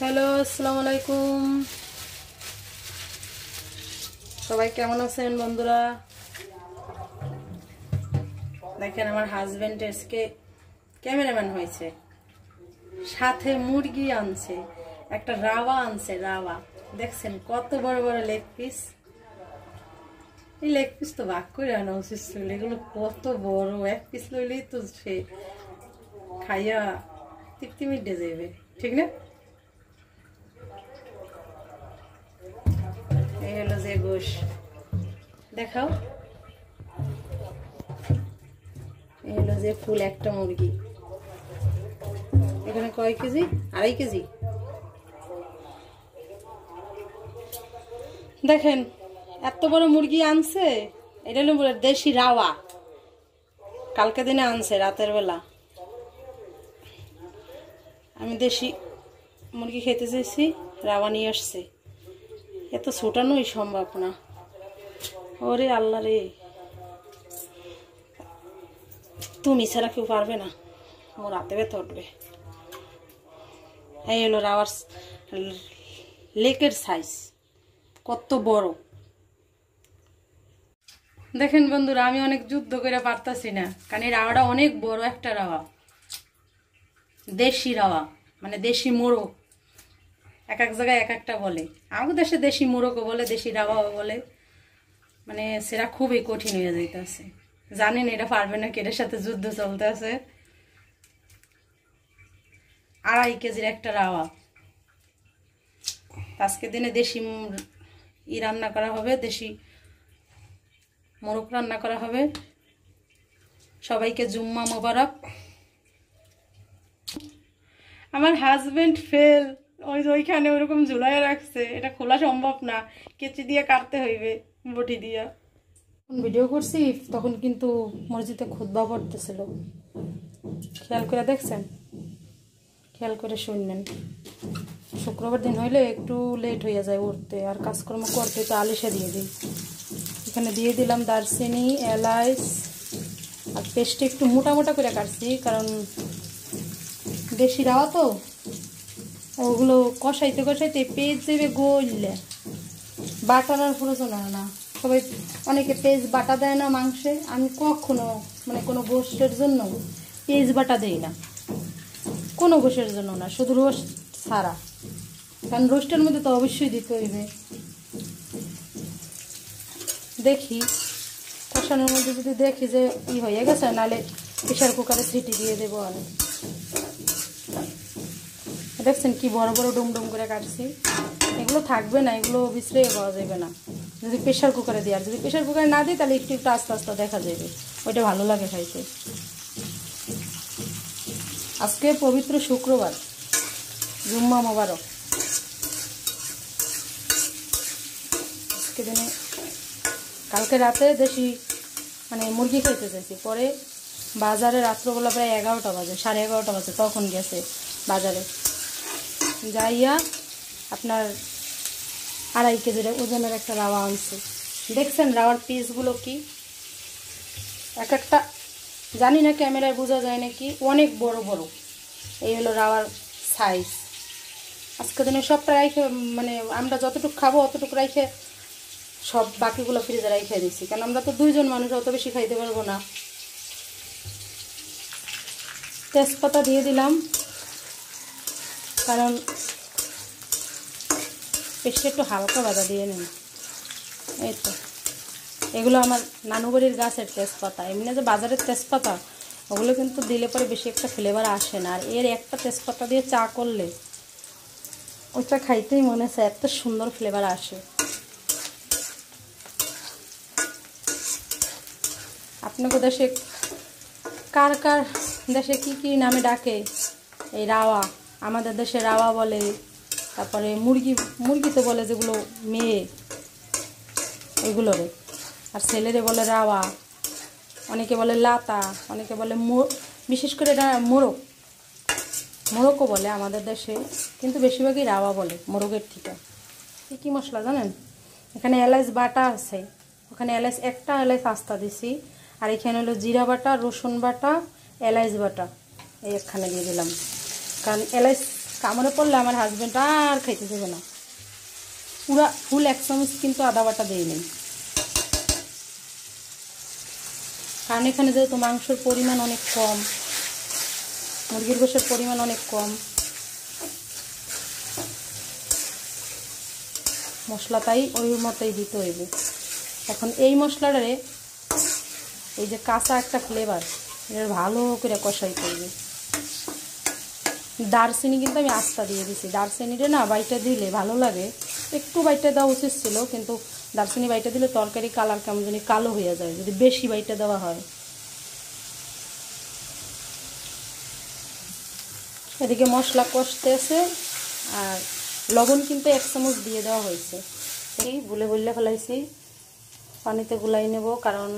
Hello, আসসালামু আলাইকুম। সবাই কেমন আছেন বন্ধুরা? দেখেন আমার হাজবেন্ড আজকে ক্যামেরাম্যান হয়েছে, সাথে মুরগি আনছে, একটা রাওয়া আনছে। রাওয়া দেখছেন কত বড় বড় লেগ পিস। এই লেগ পিস তো ভাগ করে আনা উচিত ছিল, এগুলো কত বড়। এক পিস লইলেই তো সে খাইয়া তৃপ্তি মিটে যাবে, ঠিক না? এই হলো যে গোশ, দেখাও। এই হলো যে ফুল একটা মুরগি। এখানে কয় কেজি? 2.5 কেজি। দেখেন এত বড় মুরগি আনছে। এটা হলো দেশি রাওয়া, কালকে দিনে আনছে রাতের বেলা। আমি দেশি মুরগি খেতে চাইছি, রাওয়া নিয়ে আসছে। এত ছোটানোই সম্ভব না। ওরে আল্লাহ রে, তুমি ছাড়া কেউ পারবে না, ওর রাতে ব্যথা উঠবে। এই হলো রাওয়ার লেকের সাইজ, কত বড়। দেখেন বন্ধুরা, আমি অনেক যুদ্ধ করে পারতাছি না, কারণ এই রাওয়াটা অনেক বড় একটা রাওয়া, দেশি রাওয়া, মানে দেশি মোরগ। এক এক জায়গায় এক একটা বলে। আমাদের দেশে দেশি মোরগও বলে, দেশি রাওয়াও বলে। মানে সেটা খুবই কঠিন হয়ে যাইতেছে। জানেন এটা পারবে না, এটার সাথে যুদ্ধ চলতেছে। 2.5 কেজির একটা রাওয়া। আজকে দিনে দেশি রান্না করা হবে, দেশি মোরগ রান্না করা হবে। সবাইকে জুম্মা মোবারক। আমার হাজবেন্ড ফেল, ওইখানে ওইরকম ঝুলাই রাখছে, এটা খোলা সম্ভব না, কেচি দিয়ে কাটতে হইবে, বটি দিয়া। ভিডিও করছি তখন কিন্তু মসজিদে খুতবা পড়তেছিল, খেয়াল করে দেখছেন? খেয়াল করে শুনবেন। শুক্রবার দিন হইলে একটু লেট হয়ে যায় উঠতে, আর কাজকর্ম করতে তো আলিশে দিয়ে দিই। এখানে দিয়ে দিলাম দারচিনি, এলাচ, আর পেস্টে একটু মোটা মোটা করে কাটছি, কারণ দেশি রাওয়া তো, ওগুলো কষাইতে কষাইতে পেঁয়াজ দেবে গললে, বাটানোর প্রয়োজন হয় না। সবাই অনেকে পেঁয়াজ বাটা দেয় না মাংসে, আমি কখনো মানে কোনো গোষ্ঠের জন্য পেঁয়াজ বাটা দেই না, কোনো গোষ্ঠের জন্য না, শুধু রোস্ট ছাড়া। কারণ রোস্টের মধ্যে তো অবশ্যই দিতে হইবে। দেখি কষানোর মধ্যে যদি দেখি যে ই হয়ে গেছে, নাহলে প্রেশার কুকারে সিটি দিয়ে দেবো। আমি দেখছেন কি বড় বড় ডুম ডুম করে কাটছি। এগুলো থাকবে না, এগুলো বিছড়ে পাওয়া যাবে না যদি প্রেশার কুকারে দিই। আর যদি প্রেশার কুকারে না দিই তাহলে একটু একটু আস্তে আস্তে দেখা যাবে, ওইটা ভালো লাগে খাইতে। আজকে পবিত্র শুক্রবার, জুম্মা মোবারক। আজকে দিনে কালকে রাতে দেশি মানে মুরগি খাইতে চাইছি, পরে বাজারে রাত্রবেলা প্রায় 11টা বাজে, 11:30 বাজে, তখন গেছে বাজারে যাইয়া আপনার 2.5 কেজির ওজনের একটা রাওয়া আনছে। দেখছেন রাওয়ার পিসগুলো কি এক একটা, জানি না ক্যামেরায় বোঝা যায় নাকি, অনেক বড় বড়। এই হলো রাওয়ার সাইজ। আজকে দিনে সবটা রাইখে, মানে আমরা যতটুকু খাবো অতটুকু রাইখে সব বাকিগুলো ফ্রিজে রাইখে দিচ্ছি, কারণ আমরা তো 2 জন মানুষ, অত বেশি খাইতে পারবো না। তেজপাতা দিয়ে দিলাম, কারণ পেস্টে একটু হালকা বাদা দিয়ে নিন। এই তো এগুলো আমার নানু বাড়ির গাছের তেজপাতা, এমনি যে বাজারের তেজপাতা ওগুলো কিন্তু দিলে পরে বেশি একটা ফ্লেভার আসে না। আর এর একটা তেজপাতা দিয়ে চা করলে ওইটা খাইতেই মনে হয়, এত সুন্দর ফ্লেভার আসে। আপনাদের দেশে কার কার দেশে কি কি নামে ডাকে এই রাওয়া? আমাদের দেশে রাওয়া বলে, তারপরে মুরগি, মুরগি তো বলে যেগুলো মেয়ে ওইগুলোরে, আর ছেলেরে বলে রাওয়া, অনেকে বলে লাতা, অনেকে বলে বিশেষ করে এটা মোরগ, মোরগও বলে আমাদের দেশে, কিন্তু বেশিরভাগই রাওয়া বলে মোরগের থেকে। কী মশলা জানেন? এখানে এলাচ বাটা আছে, ওখানে এলাচ একটা এলাচ আস্তা দিছি, আর এখানে হলো জিরা বাটা, রসুন বাটা, এলাচ বাটা, এই একখানে দিয়ে দিলাম। কারণ এলাচ কামড়ে পড়লে আমার হাজব্যান্ড আর খাইতে দেবে না। পুরা ফুল 1 চামচ কিন্তু আদা বাটা দেই নেই, কারণ এখানে যেহেতু মাংসের পরিমাণ অনেক কম, মুরগির গোশের পরিমাণ অনেক কম, মশলা তাই ওই মতোই দিতে হইবে। এখন এই মশলাটারে এই যে কাঁচা একটা ফ্লেভার, এটা ভালো করে কষাইতে হইবে। দারচিনি কিন্তু আমি আস্তা দিয়ে দিছি, দারচিনিটা না বাইটা দিলে ভালো লাগে, একটু বাইটা দেওয়া উচিত ছিল, কিন্তু দারচিনি বাইটা দিলে তরকারি কালার কেমন জানি কালো হয়ে যায় যদি বেশি বাইটা দেওয়া হয়। এদিকে মশলা কষতে আছে, আর লবণ কিন্তু 1 চামচ দিয়ে দেওয়া হয়েছে, এই গুলে ফেলাইছি, পানিতে গুলাই নেব, কারণ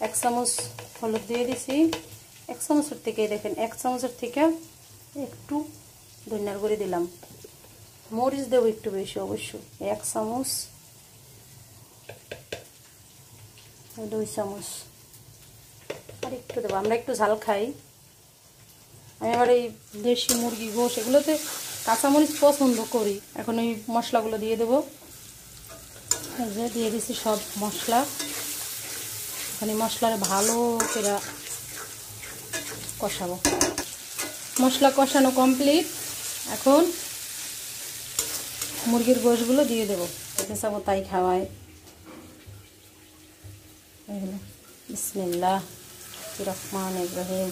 1 চামচ হলুদ দিয়ে দিছি। 1 চামচের থেকে দেখেন 1 চামচের থেকে একটু ধনিয়ার গুঁড়ি দিলাম, মরিচ দেবো একটু বেশি অবশ্যই, 1 চামচ, 2 চামচ, আর একটু দেবো, আমরা একটু ঝাল খাই। আমি আবার এই দেশি মুরগি গোশ এগুলোতে কাঁচামরিচ পছন্দ করি। এখন ওই মশলাগুলো দিয়ে দেবো, এই যে দিয়ে দিছি সব মশলা। এখন এই মশলার ভালো করে কষাবো। মশলা কষানো কমপ্লিট, এখন মুরগির গোশগুলো দিয়ে দেবো, চাবো তাই খাওয়ায়। বিসমিল্লাহ রহমানির রহিম।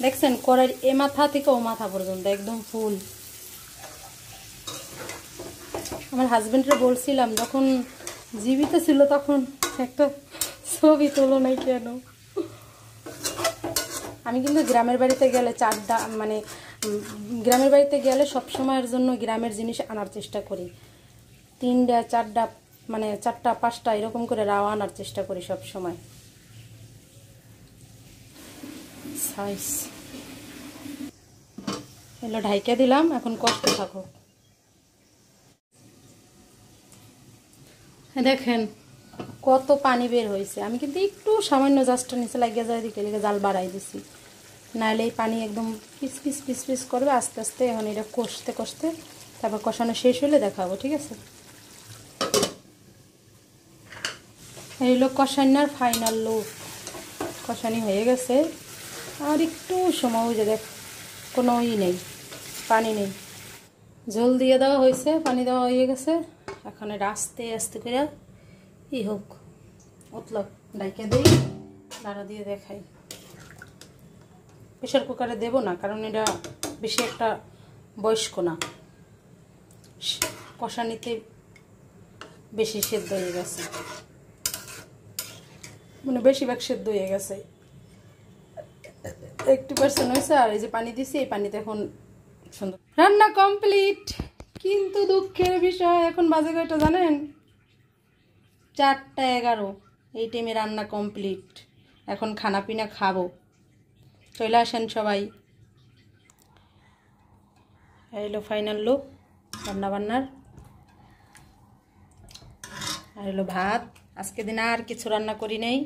দেখছেন কড়াইয়ের এ মাথা থেকে ও মাথা পর্যন্ত একদম ফুল। আমার হাজবেন্ডরে বলছিলাম যখন জীবিত ছিল তখন একটা ছবি তোলো নাই কেন। আমি কিন্তু গ্রামের বাড়িতে গেলে মানে গ্রামের বাড়িতে গেলে সবসময়ের জন্য গ্রামের জিনিস আনার চেষ্টা করি, 3টা 4টা মানে 4টা 5টা এরকম করে রাওয়া আনার চেষ্টা করি সব সময়। সাইজ এগুলো ঢাইকা দিলাম, এখন কষতে থাকো। দেখেন কত পানি বের হয়েছে, আমি কিন্তু একটু সামান্য জাস্টটা নিচে লাগিয়ে যায় দিকে জাল বাড়াই দিছি, নাহলে এই পানি একদম পিস পিস পিস পিস করবে আস্তে আস্তে। এখন এটা কষতে কষতে তারপর কষানো শেষ হলে দেখাবো, ঠিক আছে? এই হলো কষানোর ফাইনাল লুক, কষানি হয়ে গেছে, আর একটু সময় যে দেখ কোনো নেই, পানি নেই, ঝোল দিয়ে দেওয়া হয়েছে, পানি দেওয়া হয়ে গেছে। এখন এটা আস্তে আস্তে করে হোক উতলক, ডাইকে দিই, নাড়া দিয়ে দেখাই। প্রেশার কুকারে দেবো না, কারণ এটা বেশি একটা বয়স্ক না, কষানিতে বেশি সেদ্ধ হয়ে গেছে, মানে বেশিরভাগ সেদ্ধ হয়ে গেছে, 80% হয়েছে। আর এই যে পানি দিছি, এই পানিতে এখন সুন্দর রান্না কমপ্লিট। কিন্তু দুঃখের বিষয় এখন বাজে কয়টা জানেন? 4টা 11। এই টাইমে রান্না কমপ্লিট, এখন খানা পিনা খাবো, চলে আসেন সবাই। এই হলো ফাইনাল লুক রান্না বান্নার। আর হলো ভাত, আজকে দিন আর কিছু রান্না করি নাই।